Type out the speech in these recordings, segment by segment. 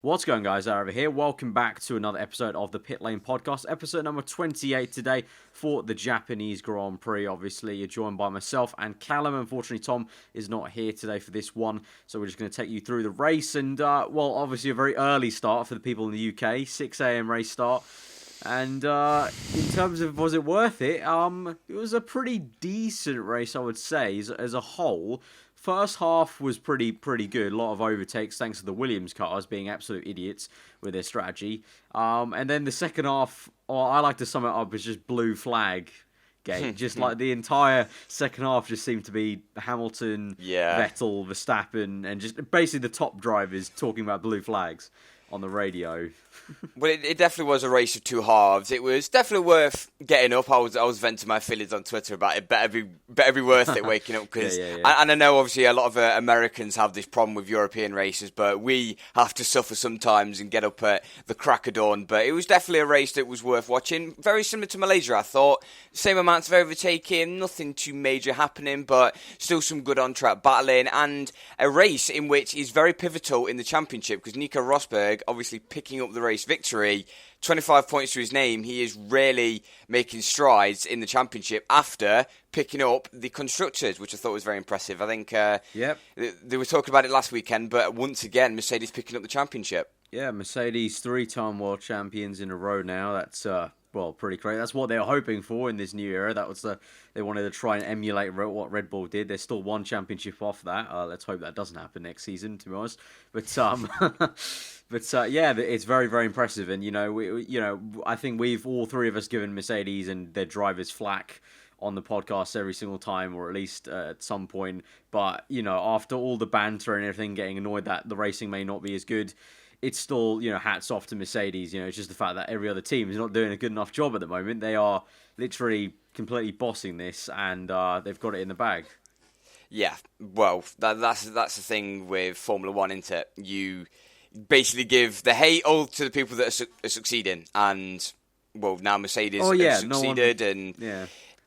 What's going, guys? Aarava here. Welcome back to another episode of the Pitlane podcast, episode number 28 today for the Japanese Grand Prix. Obviously, you're joined by myself and Callum. Unfortunately, Tom is not here today for this one, so we're just going to take you through the race. And, obviously a very early start for the people in the UK, 6 a.m. race start. And in terms of was it worth it, it was a pretty decent race, I would say, as a whole. First half was pretty good. A lot of overtakes thanks to the Williams cars being absolute idiots with their strategy. And then the second half, I like to sum it up as just blue flag game. Just like the entire second half just seemed to be Hamilton, Vettel, Verstappen, and just basically the top drivers talking about blue flags on the radio. Well, it definitely was a race of two halves. It was definitely worth getting up. I was venting my feelings on Twitter about it. Better be worth it waking up because, and I know obviously a lot of Americans have this problem with European races, but we have to suffer sometimes and get up at the crack of dawn. But it was definitely a race that was worth watching. Very similar to Malaysia, I thought. Same amounts of overtaking, nothing too major happening, but still some good on-track battling and a race in which is very pivotal in the championship because Nico Rosberg obviously picking up the race victory, 25 points to his name. He is really making strides in the championship after picking up the constructors, which I thought was very impressive. I think they were talking about it last weekend, but once again, Mercedes picking up the championship. Yeah, Mercedes, 3-time world champions in a row now. That's pretty great. That's what they were hoping for in this new era. That was they wanted to try and emulate what Red Bull did. They're still one championship off that. Let's hope that doesn't happen next season, to be honest. But it's very, very impressive. And I think we've all three of us given Mercedes and their drivers flack on the podcast every single time, or at least at some point. But after all the banter and everything, getting annoyed that the racing may not be as good, it's still, hats off to Mercedes. It's just the fact that every other team is not doing a good enough job at the moment. They are literally completely bossing this, and they've got it in the bag. Yeah, well, that's the thing with Formula One, isn't it? You basically give the hate all to the people that are succeeding, and now Mercedes has succeeded,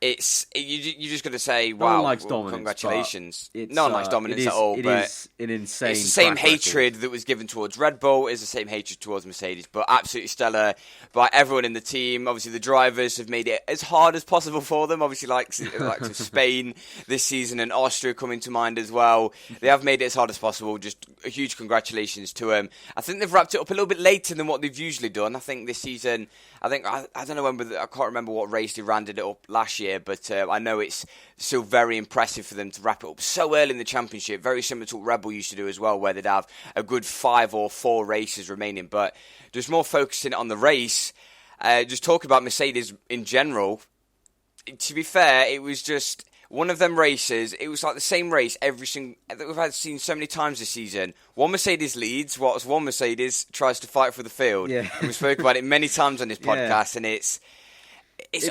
It's you just got to say, wow, no one likes dominance, congratulations. No one likes dominance at all, it but is an insane. It's the same hatred that was given towards Red Bull is the same hatred towards Mercedes, but absolutely stellar by everyone in the team. Obviously, the drivers have made it as hard as possible for them. Obviously, like to Spain this season and Austria coming to mind as well. They have made it as hard as possible. Just a huge congratulations to them. I think they've wrapped it up a little bit later than what they've usually done. I think this season, I don't know I can't remember what race they rounded it up last year. But I know it's still very impressive for them to wrap it up so early in the championship, very similar to what Red Bull used to do as well, where they'd have a good 5 or 4 races remaining. But just more focusing on the race, just talk about Mercedes in general. To be fair, it was just one of them races. It was like the same race that we've seen so many times this season. One Mercedes leads, whilst one Mercedes tries to fight for the field. Yeah. We've spoken about it many times on this podcast, and it's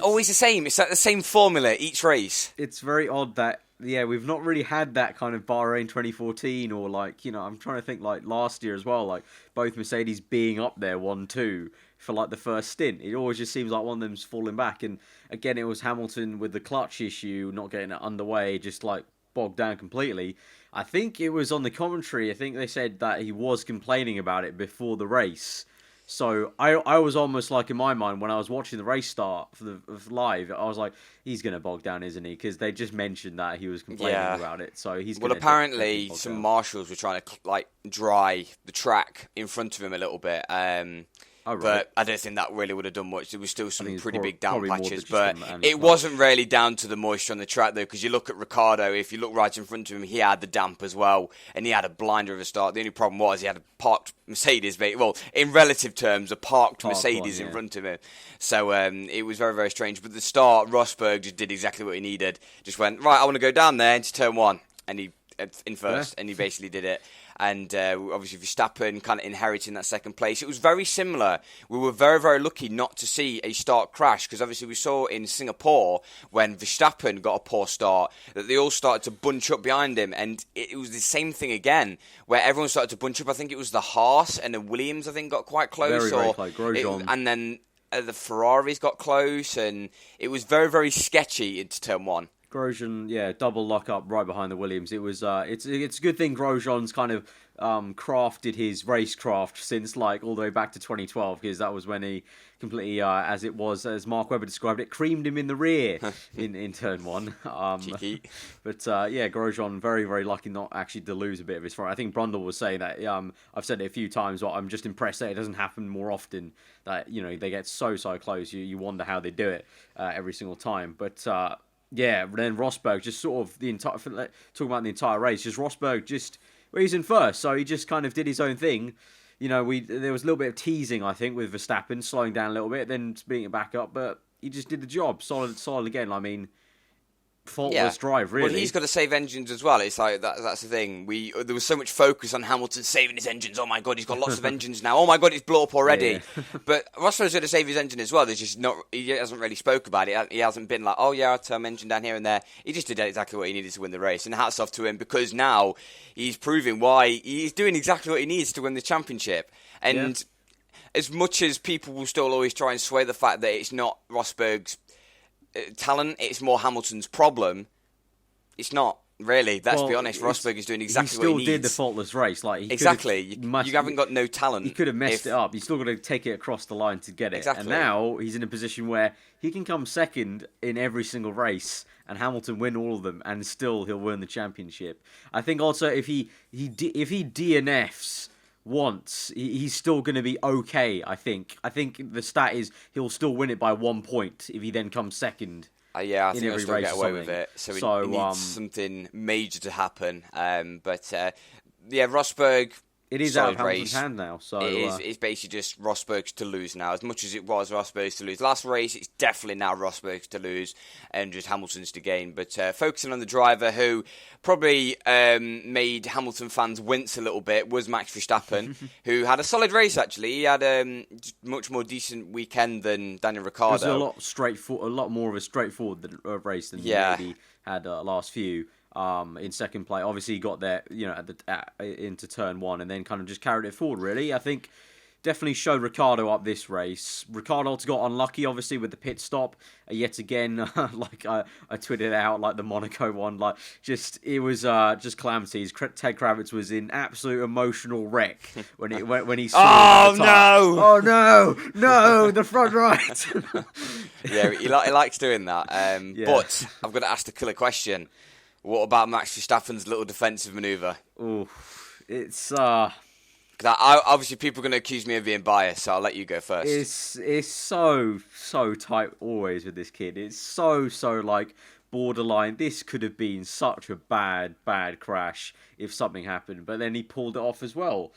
always the same. It's like the same formula each race. It's very odd that, we've not really had that kind of Bahrain 2014 or I'm trying to think like last year as well, like both Mercedes being up there 1-2 for like the first stint. It always just seems like one of them's falling back. And again, it was Hamilton with the clutch issue, not getting it underway, just like bogged down completely. I think it was on the commentary. I think they said that he was complaining about it before the race. So I was almost like in my mind when I was watching the race start for live, I was like, he's going to bog down, isn't he? Because they just mentioned that he was complaining about it. So he's apparently some marshals were trying to dry the track in front of him a little bit. But I don't think that really would have done much. There was still some pretty big damp patches, but it wasn't really down to the moisture on the track, though, because you look at Ricciardo, if you look right in front of him, he had the damp as well, and he had a blinder of a start. The only problem was he had a parked Mercedes, in relative terms, a parked Mercedes in front of him. So it was very, very strange. But at the start, Rosberg just did exactly what he needed. Just went, right, I want to go down there into turn 1, and he in first, and he basically did it. And obviously Verstappen kind of inheriting that second place. It was very similar. We were very, very lucky not to see a start crash because obviously we saw in Singapore when Verstappen got a poor start that they all started to bunch up behind him. And it was the same thing again where everyone started to bunch up. I think it was the Haas and the Williams, I think, got quite close. Very close. Grosjean. And then the Ferraris got close. And it was very, very sketchy into turn 1. Grosjean, double lock up right behind the Williams. It was, it's a good thing Grosjean's kind of crafted his racecraft since like all the way back to 2012, because that was when he completely, as Mark Webber described it, creamed him in the rear in turn one. Cheeky. But Grosjean very, very lucky not actually to lose a bit of his front. I think Brundle was saying that. I've said it a few times, but I'm just impressed that it doesn't happen more often. That they get so close. You wonder how they do it every single time. But then Rosberg just sort of talking about the entire race. Just Rosberg he's in first, so he just kind of did his own thing. There was a little bit of teasing, I think, with Verstappen slowing down a little bit, then speeding it back up, but he just did the job. Solid again. I mean, faultless drive, really. Well, he's got to save engines as well. It's like that's the thing. There was so much focus on Hamilton saving his engines. Oh my god, he's got lots of engines now. Oh my god, it's blew up already. Yeah. But Rosberg's got to save his engine as well. There's just not. He hasn't really spoke about it. He hasn't been like, oh yeah, I'll turn my engine down here and there. He just did exactly what he needed to win the race. And hats off to him, because now he's proving why he's doing exactly what he needs to win the championship. And as much as people will still always try and sway the fact that it's not Rosberg's talent, it's more Hamilton's problem. It's not really. Let's be honest. Rosberg is doing exactly what he needs. He still did the faultless race. Exactly. You haven't got no talent. He could have messed it up. You still got to take it across the line to get it. Exactly. And now he's in a position where he can come second in every single race, and Hamilton win all of them, and still he'll win the championship. I think also if he DNFs once, he's still going to be okay. I think the stat is he'll still win it by 1 point if he then comes second. I think he'll still get away with it. So he needs something major to happen. Rosberg. It is out of Hamilton's hand now. So it's basically just Rosberg's to lose now. As much as it was Rosberg's to lose last race, it's definitely now Rosberg's to lose and just Hamilton's to gain. But focusing on the driver who probably made Hamilton fans wince a little bit was Max Verstappen, who had a solid race actually. He had a much more decent weekend than Daniel Ricciardo. It was a lot more of a straightforward race than he maybe had last few. In second place, obviously he got there, into turn one, and then kind of just carried it forward. Really, I think definitely showed Ricciardo up this race. Ricciardo got unlucky, obviously, with the pit stop yet again. Like I tweeted out, like the Monaco one, it was just calamities. Ted Kravitz was in absolute emotional wreck when he saw. Oh no, the front right. He likes doing that. But I've got to ask the killer question. What about Max Verstappen's little defensive manoeuvre? Oh, it's obviously people are going to accuse me of being biased, so I'll let you go first. It's so tight always with this kid. It's so like borderline. This could have been such a bad crash if something happened, but then he pulled it off as well.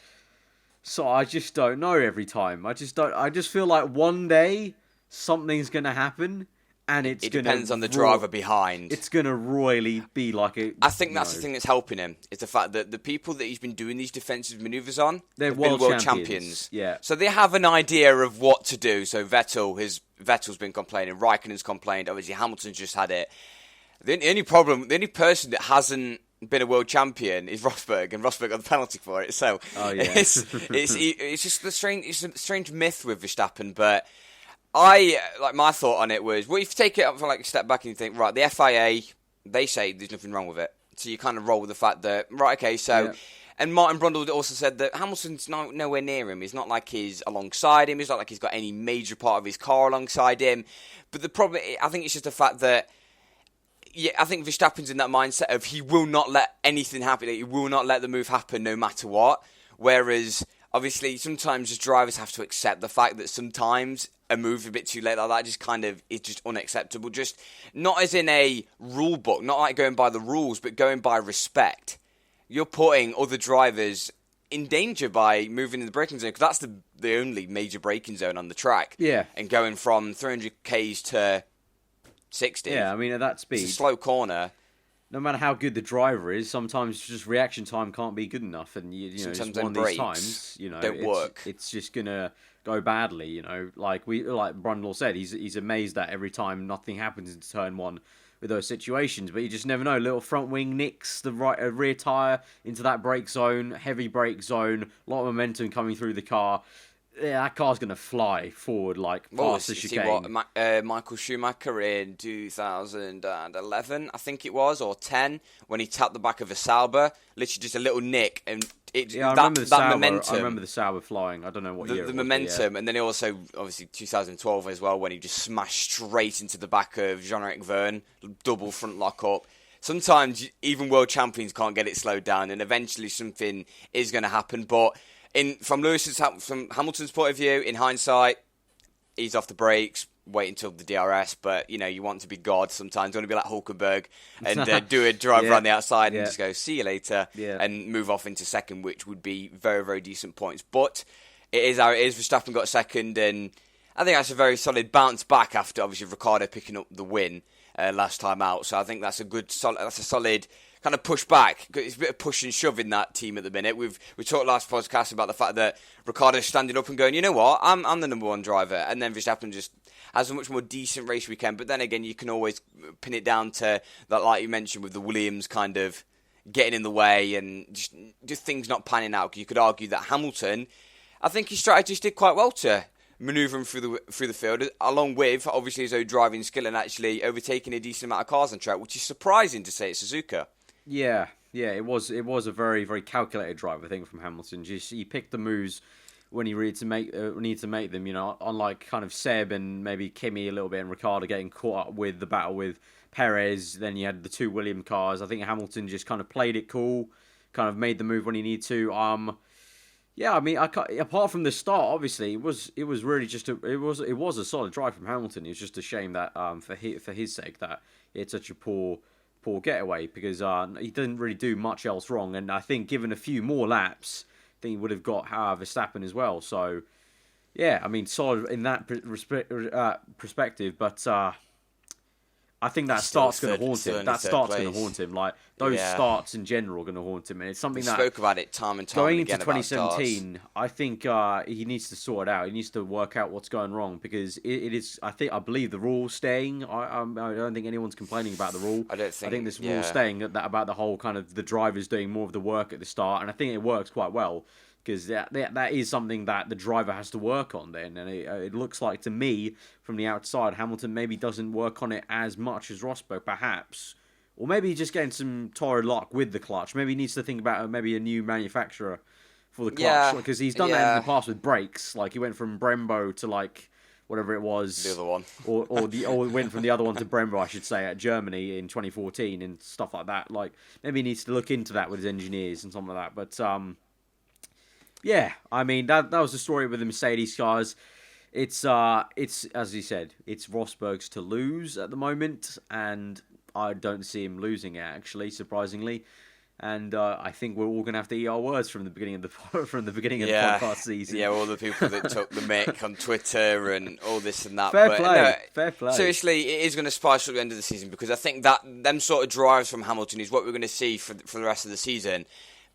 So I just don't know every time. I just feel like one day something's going to happen. And it depends on the driver behind. It's going to royally be like a... I think that's the thing that's helping him, is the fact that the people that he's been doing these defensive manoeuvres on, they're world champions. Yeah. So they have an idea of what to do. So Vettel's been complaining, Raikkonen's complained, obviously Hamilton's just had it. The only person that hasn't been a world champion is Rosberg, and Rosberg got the penalty for it. So it's just a strange myth with Verstappen, but... my thought on it was, well, if you take it up for a step back and you think, right, the FIA, they say there's nothing wrong with it. So you kind of roll with the fact that, right, okay, so... Yeah. And Martin Brundle also said that Hamilton's nowhere near him. It's not like he's alongside him. It's not like he's got any major part of his car alongside him. But the problem, I think it's just the fact that, I think Verstappen's in that mindset of he will not let anything happen. He will not let the move happen no matter what. Whereas... Obviously, sometimes as drivers have to accept the fact that sometimes a move a bit too late like that is just unacceptable. Just not as in a rule book, not like going by the rules, but going by respect. You're putting other drivers in danger by moving in the braking zone, because that's the only major braking zone on the track. Yeah. And going from 300 k's to 60. Yeah, I mean, at that speed. It's a slow corner. No matter how good the driver is, sometimes just reaction time can't be good enough, and sometimes it's one of these times, don't work. It's just gonna go badly, Like Brundle said, he's amazed that every time nothing happens in turn one with those situations, but you just never know. Little front wing nicks the rear tire into that brake zone, heavy brake zone, a lot of momentum coming through the car. that car's going to fly forward like past the chicane. See what Michael Schumacher in 2011, I think it was, or 10, when he tapped the back of a Sauber, literally just a little nick, and I remember the Sauber. Momentum. I remember the Sauber flying. I don't know what year. The momentum, and then he also obviously 2012 as well, when he just smashed straight into the back of Jean-Eric Vergne, double front lock up. Sometimes even world champions can't get it slowed down, and eventually something is going to happen. But from Hamilton's point of view, in hindsight, ease off the brakes, wait until the DRS. But you want to be God sometimes. You want to be like Hulkenberg and do a drive around the outside and just go see you later and move off into second, which would be very, very decent points. But it is how it is. Verstappen got second, and I think that's a very solid bounce back after obviously Ricciardo picking up the win last time out. So I think that's a solid kind of push back. It's a bit of push and shove in that team at the minute. We talked last podcast about the fact that Ricciardo's standing up and going, you know what, I'm the number one driver, and then Verstappen just has a much more decent race weekend. But then again, you can always pin it down to that, like you mentioned, with the Williams kind of getting in the way and just things not panning out. You could argue that Hamilton, I think his strategies did quite well to manoeuvring through the field, along with obviously his own driving skill and actually overtaking a decent amount of cars on track, which is surprising to say at Suzuka. Yeah, it was a very, very calculated drive, I think, from Hamilton. He picked the moves when he needed to make them. Unlike kind of Seb and maybe Kimi a little bit and Ricciardo getting caught up with the battle with Perez. Then you had the two Williams cars. I think Hamilton just kind of played it cool, kind of made the move when he needed to. Yeah, I mean, apart from the start, obviously, it was really just it was a solid drive from Hamilton. It was just a shame that for his sake that he had such a poor getaway, because he didn't really do much else wrong, and I think given a few more laps, I think he would have got Verstappen as well. So yeah, I mean, solid in that perspective, but I think that start's going to haunt him. That start's going to haunt him. Like, those starts in general are going to haunt him. And it's something that... We spoke about it time and time going again into 2017, I think he needs to sort it out. He needs to work out what's going wrong, because it is... I believe the rule's staying. I don't think anyone's complaining about the rule. I think this rule's staying about the whole kind of the drivers doing more of the work at the start. And I think it works quite well, because that is something that the driver has to work on then. And it looks like, to me, from the outside, Hamilton maybe doesn't work on it as much as Rosberg, perhaps. Or maybe he's just getting some Toro luck with the clutch. Maybe he needs to think about maybe a new manufacturer for the clutch. Because he's done that in the past with brakes. Like, he went from Brembo to, like, whatever it was. The other one. or went from the other one to Brembo, I should say, at Germany in 2014 and stuff like that. Like, maybe he needs to look into that with his engineers and something like that. But, yeah, I mean, that was the story with the Mercedes cars. It's as he said, it's Rosberg's to lose at the moment, and I don't see him losing it, actually, surprisingly. And I think we're all going to have to eat our words from the beginning of the podcast season. Yeah, all the people that took the mick on Twitter and all this and that. Fair play. Seriously, it is going to spice up the end of the season, because I think that them sort of drives from Hamilton is what we're going to see for the rest of the season.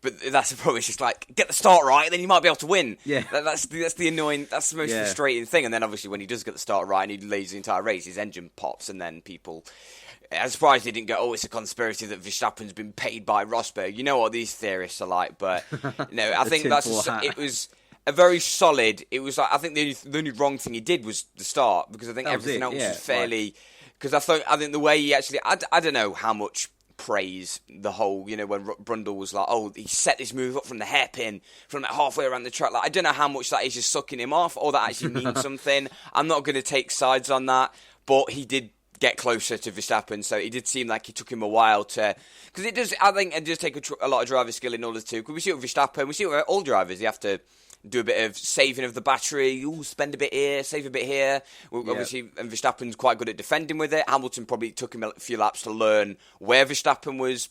But that's the problem. It's just like, get the start right, then you might be able to win. Yeah, that's the annoying. That's the most frustrating thing. And then obviously when he does get the start right and he leads the entire race, his engine pops, and then people. I'm surprised they didn't go, oh, it's a conspiracy that Verstappen's been paid by Rosberg. You know what these theorists are like. But I think it was a very solid. It was like, I think the only wrong thing he did was the start, because I think everything else was fairly. Because I think the way he actually, I don't know how much praise the whole, when Brundle was like, oh, he set this move up from the hairpin from like halfway around the track. Like, I don't know how much that is just sucking him off, or that actually means something. I'm not going to take sides on that, but he did get closer to Verstappen, so it did seem like it took him a while to, because I think it does take a lot of driver skill in order to, because we see it with Verstappen, we see it with all drivers, they have to do a bit of saving of the battery, spend a bit here, save a bit here. Obviously, and Verstappen's quite good at defending with it. Hamilton probably took him a few laps to learn where Verstappen was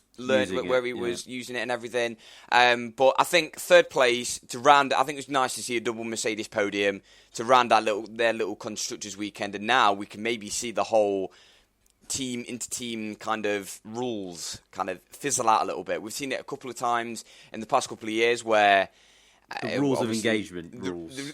using it and everything. But I think third place to round. I think it was nice to see a double Mercedes podium to round their little constructors weekend, and now we can maybe see the whole team into team kind of rules kind of fizzle out a little bit. We've seen it a couple of times in the past couple of years where. The rules of engagement.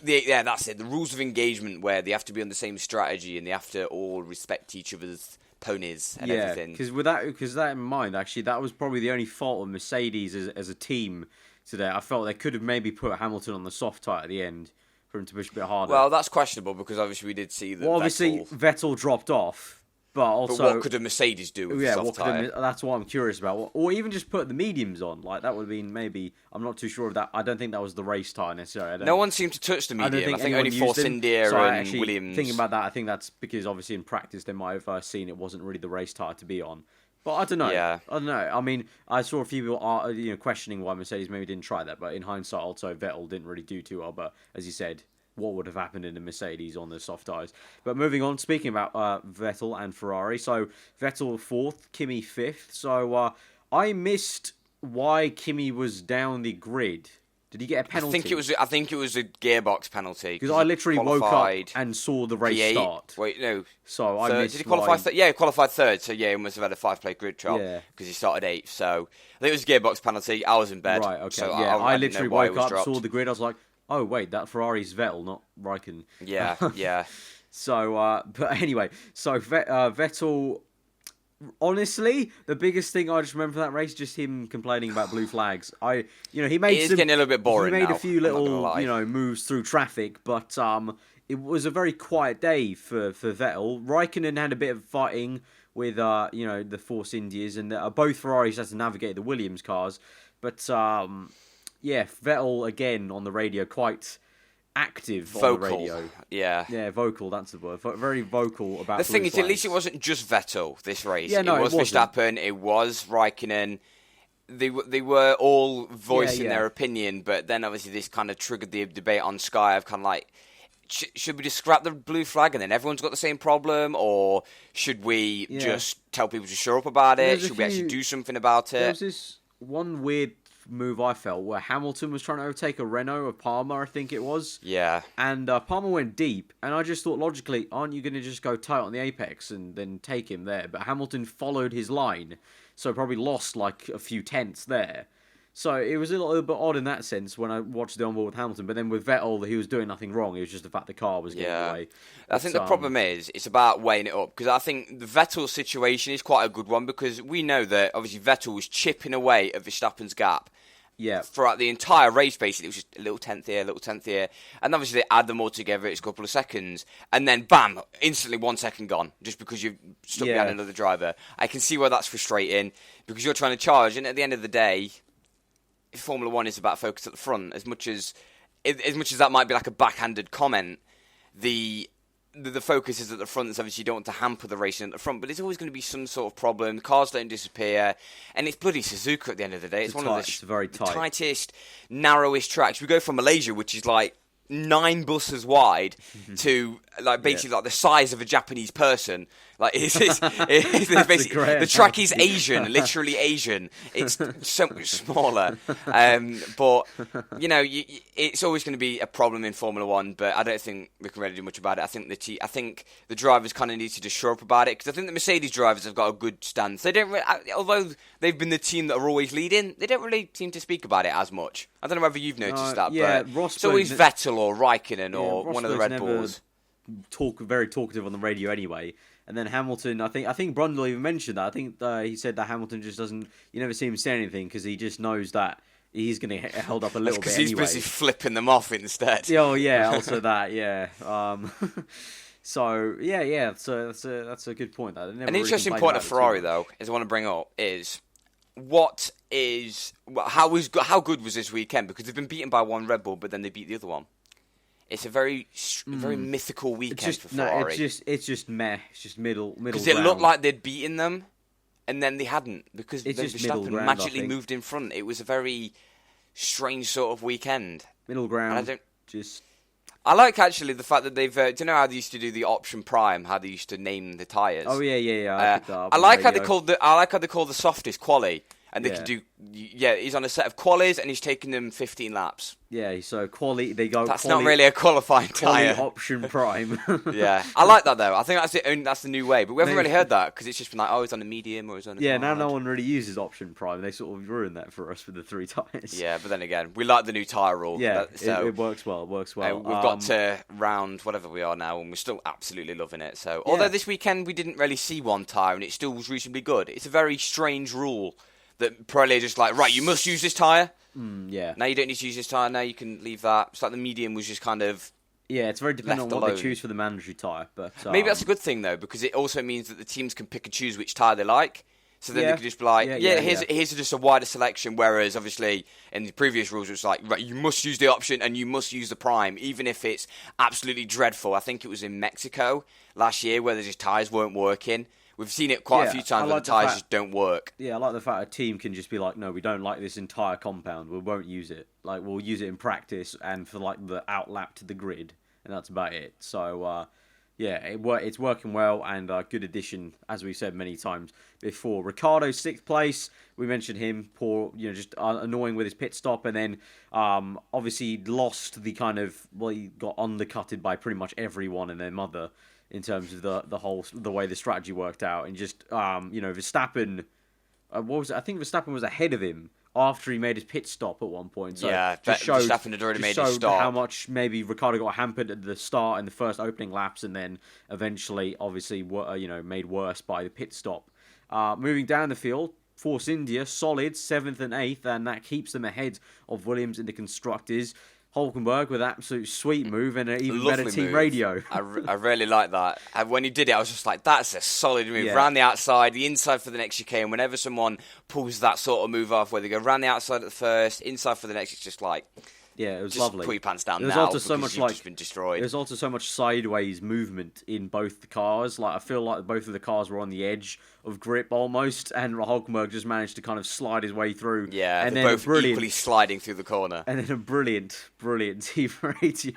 Yeah, that's it. The rules of engagement, where they have to be on the same strategy and they have to all respect each other's ponies and everything. Because that in mind, actually, that was probably the only fault of Mercedes as a team today. I felt they could have maybe put Hamilton on the soft tyre at the end for him to push a bit harder. Well, that's questionable because obviously we did see that. Well, obviously Vettel dropped off, but also. But what could a Mercedes do with a soft tyre? That's what I'm curious about. Or even just put the mediums on. Like that would have been maybe. I'm not too sure of that. I don't think that was the race tyre necessarily. No one seemed to touch the medium. I think only Force India and Williams. Thinking about that, I think that's because obviously in practice they might have seen it wasn't really the race tyre to be on. But I don't know. Yeah. I don't know. I mean, I saw a few people questioning why Mercedes maybe didn't try that. But in hindsight, also Vettel didn't really do too well. But as you said, what would have happened in a Mercedes on the soft tyres? But moving on, speaking about Vettel and Ferrari. So Vettel 4th, Kimi 5th. So I missed why Kimi was down the grid. Did he get a penalty? I think it was a gearbox penalty. Because I literally woke up and saw the race start. Wait, no. So I missed. Did he qualify? Yeah, he qualified 3rd. So yeah, he must have had a 5-play grid job because he started 8th. So I think it was a gearbox penalty. I was in bed. Right. Okay. So yeah, I literally woke up, dropped. saw the grid. I was like, oh wait, that Ferrari's Vettel, not Raikkonen. Yeah. Yeah. So, but anyway, so Vettel. Honestly, the biggest thing I just remember from that race just him complaining about blue flags. He made getting a little bit boring. He made now, a few little, moves through traffic, but it was a very quiet day for Vettel. Raikkonen had a bit of fighting with the Force Indias, and both Ferraris had to navigate the Williams cars. But Vettel again on the radio, quite active vocal. On the radio. Yeah, vocal, that's the word. Very vocal about the thing blue is, flags. At least it wasn't just Vettel this race. Yeah, no, it was Verstappen, it was Raikkonen. They were all voicing their opinion, but then obviously this kind of triggered the debate on Sky of kind of like, should we just scrap the blue flag and then everyone's got the same problem, or should we just tell people to shut up about it? Should we actually do something about it? There was this one weird move I felt where Hamilton was trying to overtake a Renault of Palmer, I think it was. Yeah. And Palmer went deep, and I just thought logically, aren't you going to just go tight on the apex and then take him there? But Hamilton followed his line, so probably lost like a few tenths there. So it was a little bit odd in that sense when I watched the onboard with Hamilton. But then with Vettel, he was doing nothing wrong. It was just the fact the car was getting away. I think the problem is it's about weighing it up, because I think the Vettel situation is quite a good one, because we know that obviously Vettel was chipping away at Verstappen's gap. Yeah. Throughout the entire race, basically, it was just a little tenth here, and obviously they add them all together. It's a couple of seconds, and then bam, instantly 1 second gone, just because you've stuck behind another driver. I can see why that's frustrating, because you're trying to charge, and at the end of the day, Formula One is about focus at the front. As much as that might be like a backhanded comment, the focus is at the front. So obviously you don't want to hamper the racing at the front, but there's always going to be some sort of problem. Cars don't disappear, and it's bloody Suzuka at the end of the day. It's one of the very tight. tightest, narrowest tracks. We go from Malaysia, which is like 9 buses wide, to like basically like the size of a Japanese person. Like it's basically the track is Asian, literally Asian. It's so much smaller, but it's always going to be a problem in Formula One. But I don't think we can really do much about it. I think the drivers kind of need to just shore up about it, because I think the Mercedes drivers have got a good stance. They don't, although they've been the team that are always leading, they don't really seem to speak about it as much. I don't know whether you've noticed that, but Rosberg, it's always Vettel or Raikkonen or one of the Red Bulls. Very talkative on the radio anyway. And then Hamilton, I think Brundle even mentioned that. I think he said that Hamilton just doesn't, you never see him say anything because he just knows that he's going to get held up a little bit anyway. Because he's busy flipping them off instead. Oh, yeah, also that, yeah. So, yeah, so that's a good point. An interesting point of Ferrari, though, is I want to bring up is how good was this weekend? Because they've been beaten by one Red Bull, but then they beat the other one. It's a very mythical weekend for Ferrari. It's just meh. It's just middle. Because it looked like they'd beaten them, and then they hadn't, because Verstappen magically moved in front. It was a very strange sort of weekend. Middle ground. And I like actually the fact that they've. Do you know how they used to do the option prime? How they used to name the tyres? Oh yeah. I like how they called the softest quali. And they can do, he's on a set of qualis and he's taking them 15 laps. Yeah, so quali, they go. That's not really a qualifying tyre. Option prime. Yeah, I like that though. I think that's the new way. But we haven't really heard that, because it's just been like, it's on a medium or it's on a hard. Now no one really uses option prime. They sort of ruined that for us with the 3 tyres. Yeah, but then again, we like the new tyre rule. Yeah, it works well. We've got to round whatever we are now, and we're still absolutely loving it. So, although this weekend we didn't really see one tyre and it still was reasonably good, it's a very strange rule. That Pirelli are just like, right, you must use this tyre. Yeah. Now you don't need to use this tyre. Now you can leave that. It's like the medium was just kind of Yeah, it's very dependent left on what alone. they choose for the mandatory tyre. But Maybe that's a good thing, though, because it also means that the teams can pick and choose which tyre they like. So then they could just be like, here's just a wider selection, whereas obviously in the previous rules it was like, right, you must use the option and you must use the prime, even if it's absolutely dreadful. I think it was in Mexico last year where the tyres weren't working. We've seen it quite a few times where the tyres just don't work. Yeah, I like the fact a team can just be like, no, we don't like this entire compound, we won't use it. Like, we'll use it in practice and for like the outlap to the grid, and that's about it. So, it's working well, and a good addition, as we said many times before. Ricciardo, 6th place. We mentioned him, poor, just annoying with his pit stop, and then obviously lost the kind of, he got undercutted by pretty much everyone and their mother in terms of the way the strategy worked out, and just Verstappen. What was it? I think Verstappen was ahead of him after he made his pit stop at one point. So Verstappen had already made his stop. How much maybe Ricciardo got hampered at the start in the first opening laps, and then eventually, obviously, made worse by the pit stop. Moving down the field, Force India, solid 7th and 8th, and that keeps them ahead of Williams in the constructors. Hulkenberg with an absolute sweet move and an even better team radio. I really like that. When he did it, I was just like, that's a solid move. Yeah. Round the outside, the inside for the next chicane. Whenever someone pulls that sort of move off, where they go round the outside at the first, inside for the next, it's just like... Yeah, it was just lovely. Put your pants down There's now also so much you've just been destroyed. There's also so much sideways movement in both the cars. Like, I feel like both of the cars were on the edge of grip almost, and Hulkenberg just managed to kind of slide his way through. Yeah, and they're both equally sliding through the corner. And then a brilliant team radio.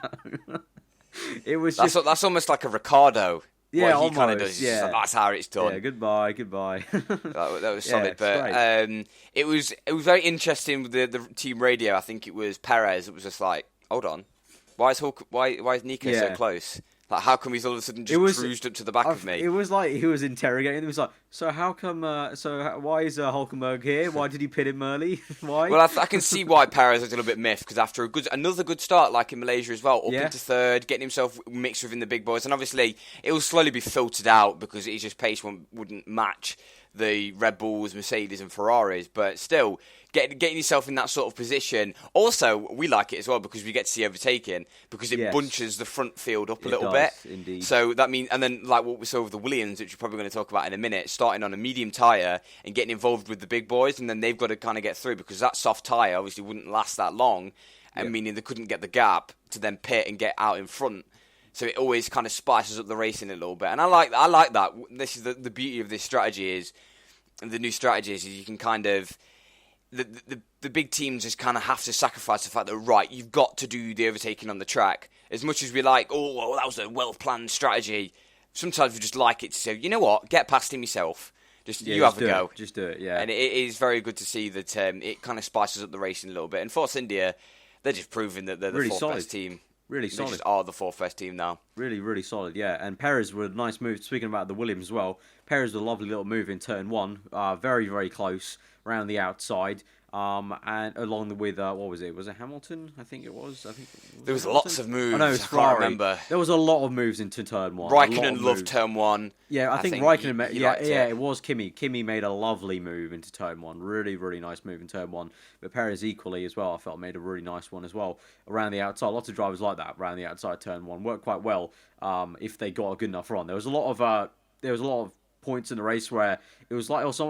It was that's almost like a Ricardo. Yeah, what he kind of does. Yeah. Like, that's how it's done. Yeah, goodbye. that was solid, yeah, but it was very interesting with the team radio. I think it was Perez. It was just like, hold on, why is Nico so close? Like, how come he's all of a sudden just cruised up to the back of me? It was like he was interrogating. It was like, so how come? Why is Hulkenberg here? Why did he pit him early? Why? Well, I can see why Perez was a little bit miffed, because after another good start, like in Malaysia as well, up into third, getting himself mixed within the big boys, and obviously it will slowly be filtered out because his just pace wouldn't match the Red Bulls, Mercedes and Ferraris, but still, getting yourself in that sort of position. Also, we like it as well because we get to see overtaking, because it bunches the front field up a little bit. Indeed. So that means, and then like what we saw with the Williams, which we're probably going to talk about in a minute, starting on a medium tyre and getting involved with the big boys, and then they've got to kind of get through because that soft tyre obviously wouldn't last that long, and meaning they couldn't get the gap to then pit and get out in front. So it always kind of spices up the racing a little bit, and I like that. This is the beauty of this strategy is, the new strategy is you can kind of the big teams just kind of have to sacrifice the fact that, right, you've got to do the overtaking on the track. As much as we like, that was a well planned strategy. Sometimes we just like it to say, you know what, get past him yourself. You have a go. Just do it, yeah. And it is very good to see that it kind of spices up the racing a little bit. And Force India, they're just proving that they're the really fourth solid. Best team. Really They solid. just are the fourth best team now. Really, really solid, yeah. And Perez with a nice move. Speaking about the Williams as well, Perez with a lovely little move in turn 1. Very, very close around the outside. And along with, what was it? Was it Hamilton? I think it was. There was Hamilton? lots of moves. Oh, no, it was I Ferrari. can't remember. There was a lot of moves into turn 1. Raikkonen loved turn 1. Yeah, I think Raikkonen it it was Kimi. Kimi made a lovely move into turn 1. Really, really nice move in turn 1. But Perez equally as well, I felt made a really nice one as well around the outside. Lots of drivers like that around the outside turn 1 worked quite well if they got a good enough run. There was a lot of points in the race where it's almost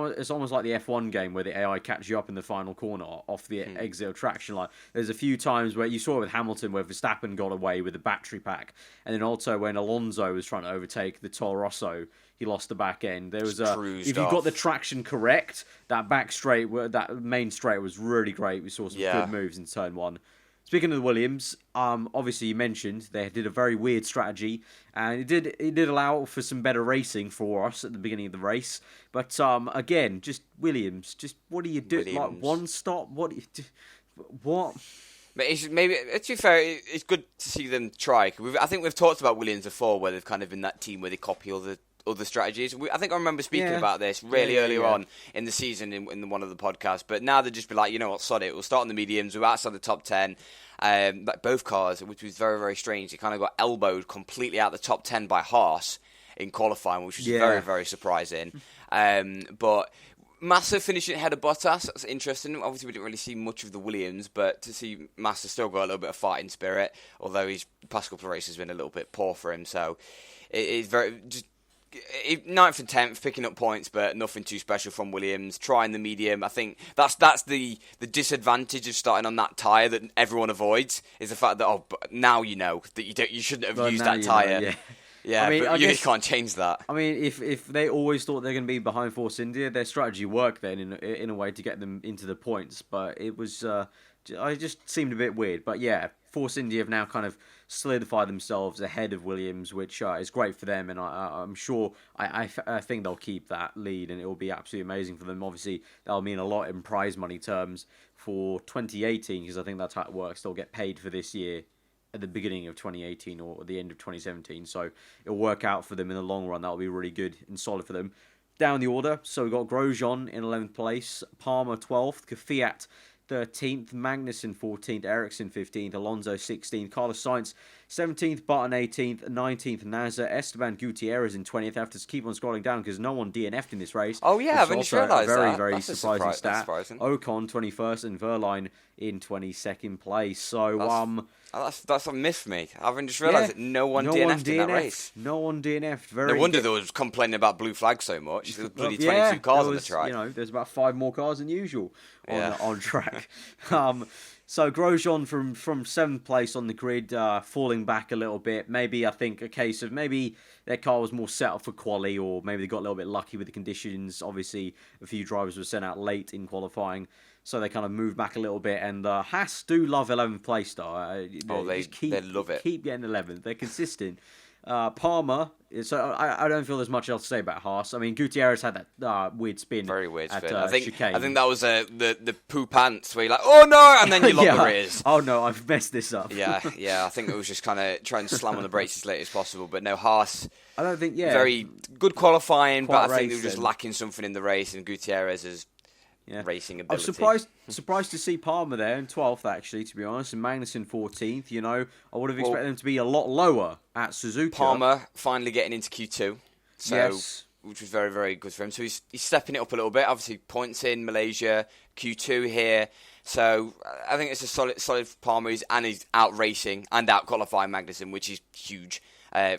like the F1 game where the AI catch you up in the final corner off the exit of traction. Like, there's a few times where you saw it with Hamilton where Verstappen got away with the battery pack, and then also when Alonso was trying to overtake the Toro Rosso, he lost the back end. There was if you got the traction correct, that back straight, that main straight was really great. We saw some good moves in turn 1. Speaking of the Williams, obviously you mentioned they did a very weird strategy, and it did allow for some better racing for us at the beginning of the race. But again, just Williams, just what do you do? Like one stop? What? What? Maybe to be fair, it's good to see them try. I think we've talked about Williams before, where they've kind of been that team where they copy other strategies. I think I remember speaking about this earlier on in the season in one of the podcasts. But now they'd just be like, you know what, sod it. We'll start in the mediums. We're outside the top 10. Like both cars, which was very, very strange. They kind of got elbowed completely out the top 10 by Haas in qualifying, which was very, very surprising. But Massa finishing ahead of Bottas, that's interesting. Obviously, we didn't really see much of the Williams, but to see Massa still got a little bit of fighting spirit, although his past couple of races have been a little bit poor for him. So it is very just 9th and 10th, picking up points, but nothing too special from Williams. Trying the medium, I think that's the disadvantage of starting on that tyre that everyone avoids, is the fact that now you know that you shouldn't have used that tyre. Yeah. Yeah, I mean, but you can't change that. I mean, if they always thought they're going to be behind Force India, their strategy worked then in a way to get them into the points. But it was, it just seemed a bit weird. But yeah, Force India have now kind of solidified themselves ahead of Williams, which is great for them. And I'm sure, I think they'll keep that lead, and it will be absolutely amazing for them. Obviously, that'll mean a lot in prize money terms for 2018, because I think that's how it works. They'll get paid for this year at the beginning of 2018 or the end of 2017, so it'll work out for them in the long run. That'll be really good and solid for them. Down the order, so we've got Grosjean in 11th place, Palmer 12th, Kvyat 13th, Magnussen 14th, Ericsson 15th, Alonso 16th, Carlos Sainz 17th, Button 18th, 19th, Nasser, Esteban Gutierrez in 20th. I have to keep on scrolling down because no one DNF'd in this race. Oh yeah, I haven't just realised that. Very That's surprising stat. Surprising. Ocon 21st and Verline in 22nd place. So that's a myth for me. I haven't just realised that no one DNF'd in that race. No one DNF'd. No wonder they was complaining about blue flags so much. There's bloody 22 cars on the track. There's about 5 more cars than usual on track. So Grosjean from 7th place on the grid, falling back a little bit. Maybe I think a case of maybe their car was more set up for quali, or maybe they got a little bit lucky with the conditions. Obviously, a few drivers were sent out late in qualifying, so they kind of moved back a little bit. And Haas do love 11th place, though. They love it. Keep getting 11th. They're consistent. Palmer, so I don't feel there's much else to say about Haas. I mean, Gutierrez had that weird spin. Very weird spin. Chicane. I think that was the poo pants where you're like, oh no, and then you lock the rears. Oh no, I've messed this up. yeah. I think it was just kind of trying to slam on the brakes as late as possible. But no, Haas. I don't think. Very good qualifying, but I think they were just lacking something in the race, and Gutierrez is. Yeah. Racing ability. I was surprised to see Palmer there in 12th, actually, to be honest, and Magnussen 14th. You know, I would have expected them to be a lot lower at Suzuka. Palmer finally getting into Q2, which was very, very good for him. So he's stepping it up a little bit. Obviously, points in Malaysia, Q2 here. So I think it's a solid for Palmer, and he's out racing and out qualifying Magnussen, which is huge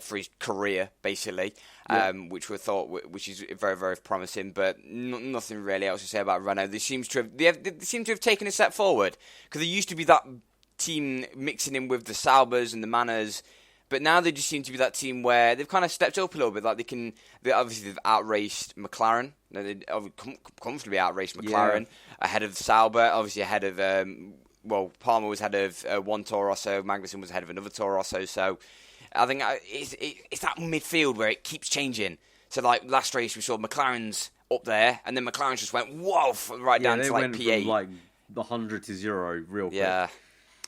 for his career, basically. Which is very, very promising, but nothing really else to say about Renault. They seem to have taken a step forward, because there used to be that team mixing in with the Saubers and the Manors, but now they just seem to be that team where they've kind of stepped up a little bit. Like they've outraced McLaren. They comfortably outraced McLaren ahead of Sauber, obviously ahead of Palmer was ahead of one Toro Rosso, Magnussen was ahead of another Toro Rosso, so. I think it's that midfield where it keeps changing. So, like, last race we saw McLaren's up there, and then McLaren just went, whoa, right down to, like, P8. From, like, the 100 to 0 real quick. Yeah.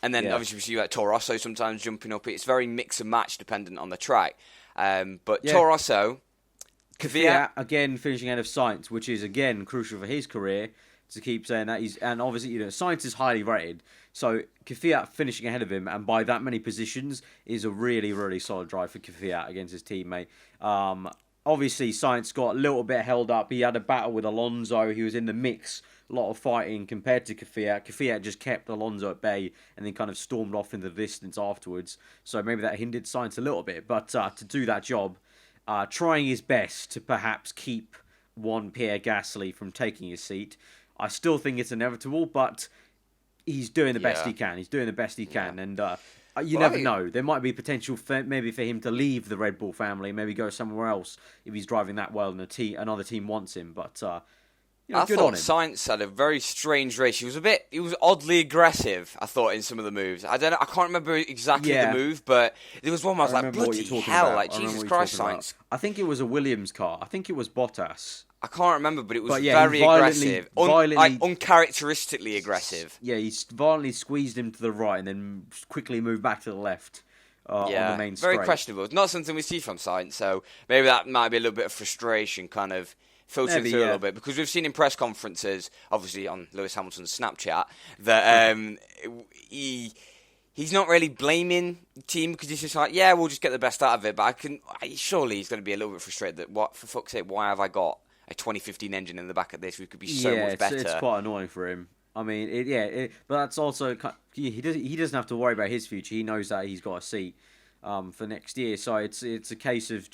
And then, obviously, we see, like, Toro Rosso sometimes jumping up. It's very mix and match dependent on the track. But Toro Rosso... Kvyat, again, finishing ahead of Sainz, which is, again, crucial for his career, to keep saying that. And obviously, Sainz is highly rated. So Kvyat finishing ahead of him, and by that many positions, is a really, really solid drive for Kvyat against his teammate. Obviously, Sainz got a little bit held up. He had a battle with Alonso. He was in the mix, a lot of fighting compared to Kvyat. Kvyat just kept Alonso at bay and then kind of stormed off in the distance afterwards. So maybe that hindered Sainz a little bit. But to do that job, trying his best to perhaps keep one Pierre Gasly from taking his seat, I still think it's inevitable, but... he's doing the best he can. He's doing the best he can, and you never know. There might be potential maybe for him to leave the Red Bull family, maybe go somewhere else if he's driving that well and another team wants him. But good on him. Sainz had a very strange race. He was oddly aggressive, I thought, in some of the moves. I can't remember exactly the move, but there was one where I was like, bloody hell, like Jesus Christ, Sainz. I think it was a Williams car. I think it was Bottas. I can't remember, but it was very aggressive. Uncharacteristically aggressive. Yeah, he violently squeezed him to the right and then quickly moved back to the left on the main straight. Very questionable. It's not something we see from Sainz, so maybe that might be a little bit of frustration kind of filtering through a little bit. Because we've seen in press conferences, obviously on Lewis Hamilton's Snapchat, that he's not really blaming the team, because he's just like, we'll just get the best out of it. But surely he's going to be a little bit frustrated that, what, for fuck's sake, why have I got a 2015 engine in the back of this. We could be so much better. It's quite annoying for him. I mean, but that's also he doesn't have to worry about his future. He knows that he's got a seat for next year. So it's a case of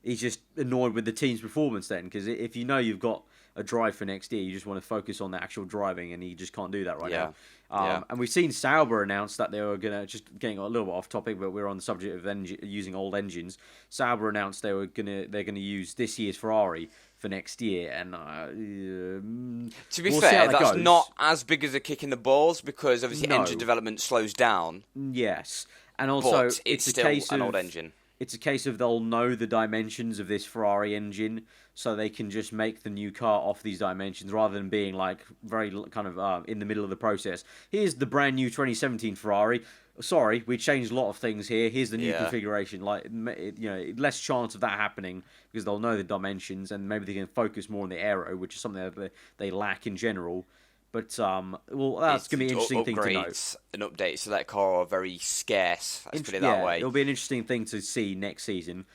he's just annoyed with the team's performance then, because if you know you've got a drive for next year, you just want to focus on the actual driving, and he just can't do that right now. And we've seen Sauber announce that they were gonna, just getting a little bit off topic, but we're on the subject of using old engines. Sauber announced they're gonna use this year's Ferrari for next year, and to be fair, that's not as big as a kick in the balls, because obviously engine development slows down. Yes, and also but it's still a case an old engine. It's a case of they'll know the dimensions of this Ferrari engine, so they can just make the new car off these dimensions, rather than being like very kind of in the middle of the process. Here's the brand new 2017 Ferrari. Sorry, we changed a lot of things here. Here's the new configuration. Like, less chance of that happening, because they'll know the dimensions, and maybe they can focus more on the aero, which is something that they lack in general. But that's going to be an interesting thing to note. And updates, so that car are very scarce. Let's put it that way. It'll be an interesting thing to see next season.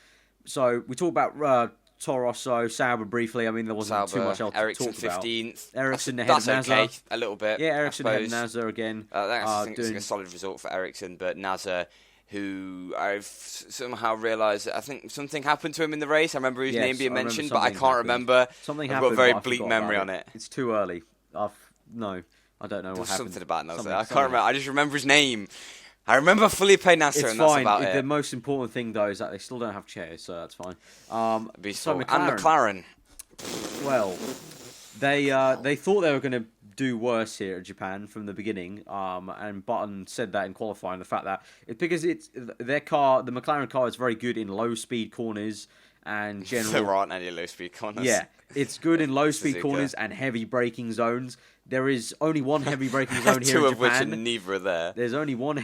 So we talked about Toro, Sauber briefly. I mean, there wasn't too much else to Ericsson talk about. 15th. Ericsson ahead of NASA. That's okay, a little bit. Yeah, Ericsson ahead of NASA again. I think it's a solid result for Ericsson, but NASA, who I've somehow realised that I think something happened to him in the race. I remember his name being mentioned, but I can't remember. Something I've happened, got a very bleak memory on it. It's too early. No, I don't know what happened. Something about NASA. I can't remember. I just remember his name. I remember Felipe Nasser, and that's about it. The most important thing, though, is that they still don't have chairs, so that's fine. So McLaren. Well, they thought they were going to do worse here at Japan from the beginning, and Button said that in qualifying, the fact that because it's their car, the McLaren car, is very good in low-speed corners and general. There aren't any low-speed corners. Yeah, it's good in low-speed corners and heavy braking zones. There is only one heavy braking zone here in Japan. Two of which are neither are there. There's only one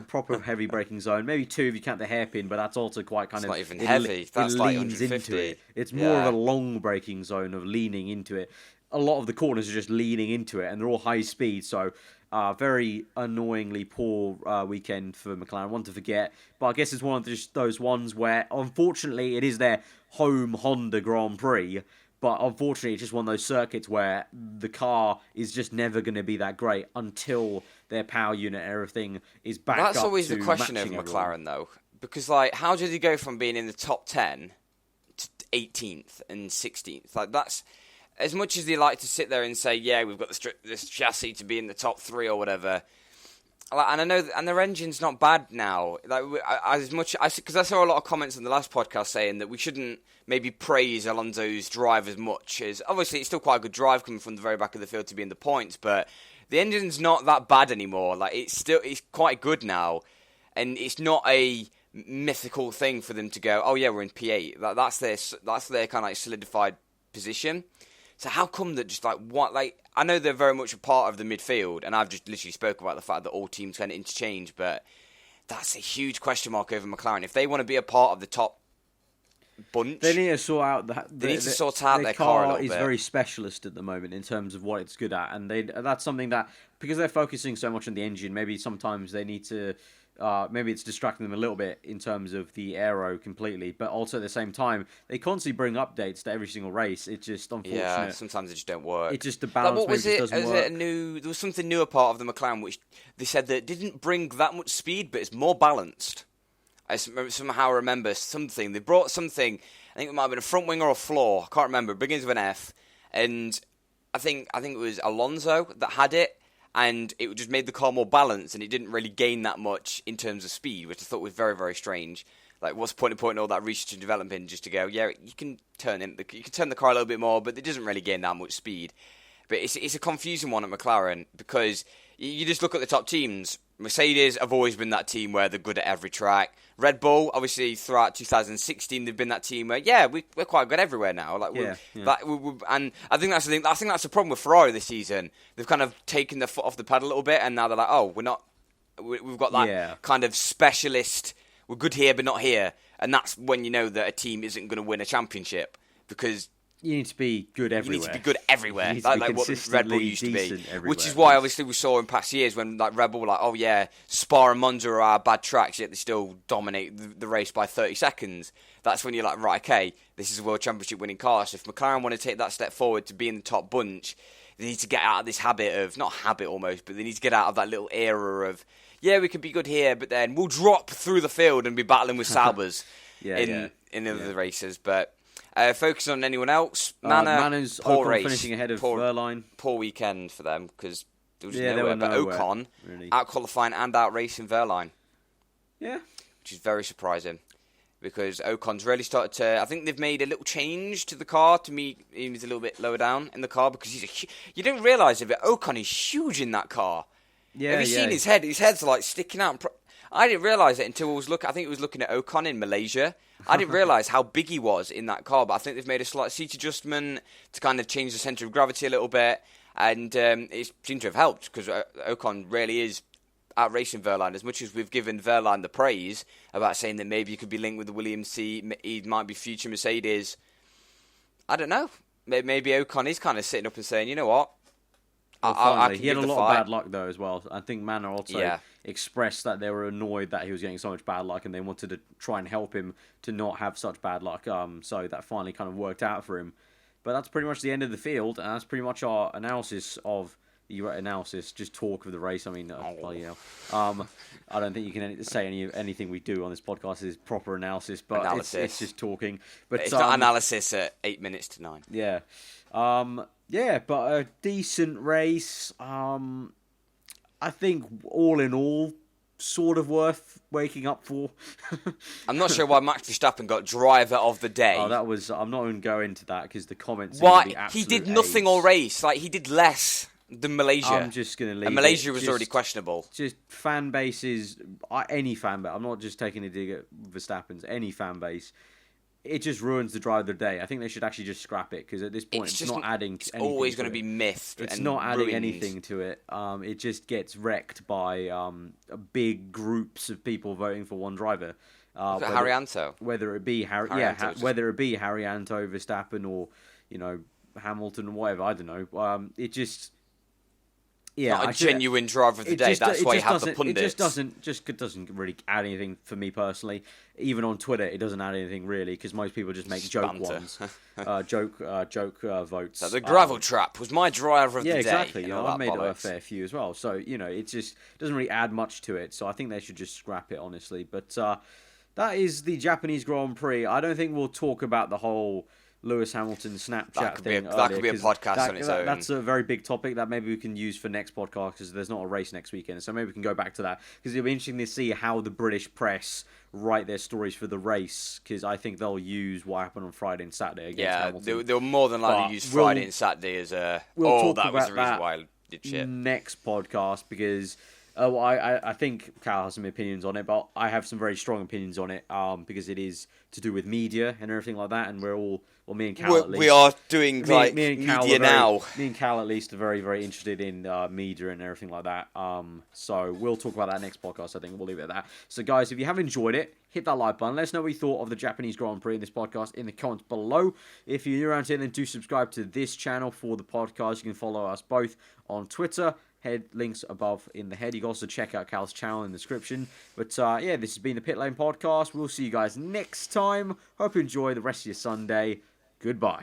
proper heavy braking zone. Maybe two if you count the hairpin, but that's also quite kind of... It's not even heavy. That's like 150. Into it. It's more of a long braking zone of leaning into it. A lot of the corners are just leaning into it, and they're all high speed, so... very annoyingly poor weekend for McLaren. One to forget. But I guess it's one of just those ones where, unfortunately, it is their home Honda Grand Prix. But unfortunately, it's just one of those circuits where the car is just never going to be that great until their power unit and everything is back up to That's always the question over McLaren, though. Because, how did he go from being in the top 10 to 18th and 16th? Like, that's... As much as they like to sit there and say, yeah, we've got this chassis to be in the top 3 or whatever, and I know, and their engine's not bad now. Because I saw a lot of comments on the last podcast saying that we shouldn't maybe praise Alonso's drive as much as, obviously it's still quite a good drive coming from the very back of the field to be in the points, but the engine's not that bad anymore. Like, it's quite good now, and it's not a mythical thing for them to go, oh yeah, we're in P8. That's their kind of like solidified position. So how come that just I know they're very much a part of the midfield, and I've just literally spoke about the fact that all teams kind of interchange, but that's a huge question mark over McLaren. If they want to be a part of the top bunch, they need to sort out their car a little bit. Is very specialist at the moment in terms of what it's good at, and that's something that, because they're focusing so much on the engine, maybe sometimes they need to. Maybe it's distracting them a little bit in terms of the aero completely, but also at the same time, they constantly bring updates to every single race. It's just unfortunate. Yeah, sometimes it just don't work. It's just the balance. What was it? Doesn't work. There was something newer part of the McLaren which they said that didn't bring that much speed, but it's more balanced. I somehow remember something. They brought something. I think it might have been a front wing or a floor. I can't remember. It begins with an F, and I think it was Alonso that had it. And it just made the car more balanced, and it didn't really gain that much in terms of speed, which I thought was very, very strange. Like, what's the point of putting all that research and development to go, yeah, you can turn the car a little bit more, but it doesn't really gain that much speed. But it's a confusing one at McLaren, because you just look at the top teams. Mercedes have always been that team where they're good at every track. Red Bull, obviously, throughout 2016, they've been that team where, yeah, we're quite good everywhere now. And I think that's the thing. I think that's the problem with Ferrari this season. They've kind of taken their foot off the pedal a little bit, and now they're like, oh, we've got that kind of specialist. We're good here, but not here. And that's when you know that a team isn't going to win a championship, because You need to be good everywhere. You need to be good everywhere, You need to be like what Red Bull used to be. everywhere. Which is why, obviously, we saw in past years when like Red Bull were like, oh yeah, Spa and Monza are our bad tracks, yet they still dominate the race by 30 seconds. That's when you're like, right, okay, this is a World Championship winning car. So if McLaren want to take that step forward to be in the top bunch, they need to get out of this habit of, not habit almost, but they need to get out of that little era of, yeah, we can be good here, but then we'll drop through the field and be battling with Saubers in the races. But focus on anyone else. Manor's poor Ocon race. finishing ahead of Verline. Poor weekend for them because there was they nowhere. were But nowhere, Ocon really. out-qualifying and out-racing Verline. Yeah. Which is very surprising because Ocon's really started to... I think they've made a little change to the car to meet him a little bit lower down in the car because you don't realise it, but Ocon is huge in that car. Yeah, Have you seen his head? His head's like sticking out. I didn't realise it until I think it was looking at Ocon in Malaysia. I didn't realise how big he was in that car, but I think they've made a slight seat adjustment to kind of change the centre of gravity a little bit, and it seemed to have helped because Ocon really is out-racing Verline. As much as we've given Verline the praise about saying that maybe he could be linked with the Williams seat, he might be future Mercedes, I don't know. Maybe Ocon is kind of sitting up and saying, you know what? He had a lot of bad luck though as well. I think Manor also expressed that they were annoyed that he was getting so much bad luck, and they wanted to try and help him to not have such bad luck. So that finally kind of worked out for him. But that's pretty much the end of the field, and that's pretty much our analysis of just talk of the race. I mean, bloody hell. I don't think you can say anything we do on this podcast is proper analysis, but it's just talking. But it's not analysis at 8 minutes to 9. Yeah. But a decent race. I think all in all, sort of worth waking up for. I'm not sure why Max Verstappen got driver of the day. I'm not even going into that because the comments. Why he did nothing all race? Like he did less than Malaysia. I'm just gonna leave. And Malaysia was already questionable. Just fan bases, any fan base. I'm not just taking a dig at Verstappen's. Any fan base. It just ruins the drive of the day. I think they should actually just scrap it because at this point it's not adding. It's always going to be mythed. It's not adding anything to it. It just gets wrecked by big groups of people voting for one driver. Haryanto. Whether it be whether it be Haryanto, Verstappen, or Hamilton, or whatever. I don't know. It just. Yeah, not a genuine driver of the day. That's why you have the pundits. It doesn't really add anything for me personally. Even on Twitter, it doesn't add anything really because most people just make joke ones, joke votes. So the gravel trap was my driver of the day. Yeah, exactly. I made a fair few as well. So it just doesn't really add much to it. So I think they should just scrap it, honestly. But that is the Japanese Grand Prix. I don't think we'll talk about the whole Lewis Hamilton Snapchat thing. That could be a podcast on its own. That's a very big topic that maybe we can use for next podcast because there's not a race next weekend. So maybe we can go back to that because it'll be interesting to see how the British press write their stories for the race because I think they'll use what happened on Friday and Saturday against Hamilton. They'll more than likely use Friday and Saturday as a... that was the reason why I did shit. Next podcast because... I think Cal has some opinions on it, but I have some very strong opinions on it because it is to do with media and everything like that, and we're all, well, me and Cal at least... We are doing, media now. Me and Cal, at least, are very, very interested in media and everything like that. So we'll talk about that next podcast, I think. We'll leave it at that. So, guys, if you have enjoyed it, hit that like button. Let us know what you thought of the Japanese Grand Prix in this podcast in the comments below. If you're new around here, then do subscribe to this channel for the podcast. You can follow us both on Twitter. Head links above in the head. You can also check out Cal's channel in the description. But this has been the Pitlane Podcast. We'll see you guys next time. Hope you enjoy the rest of your Sunday. Goodbye.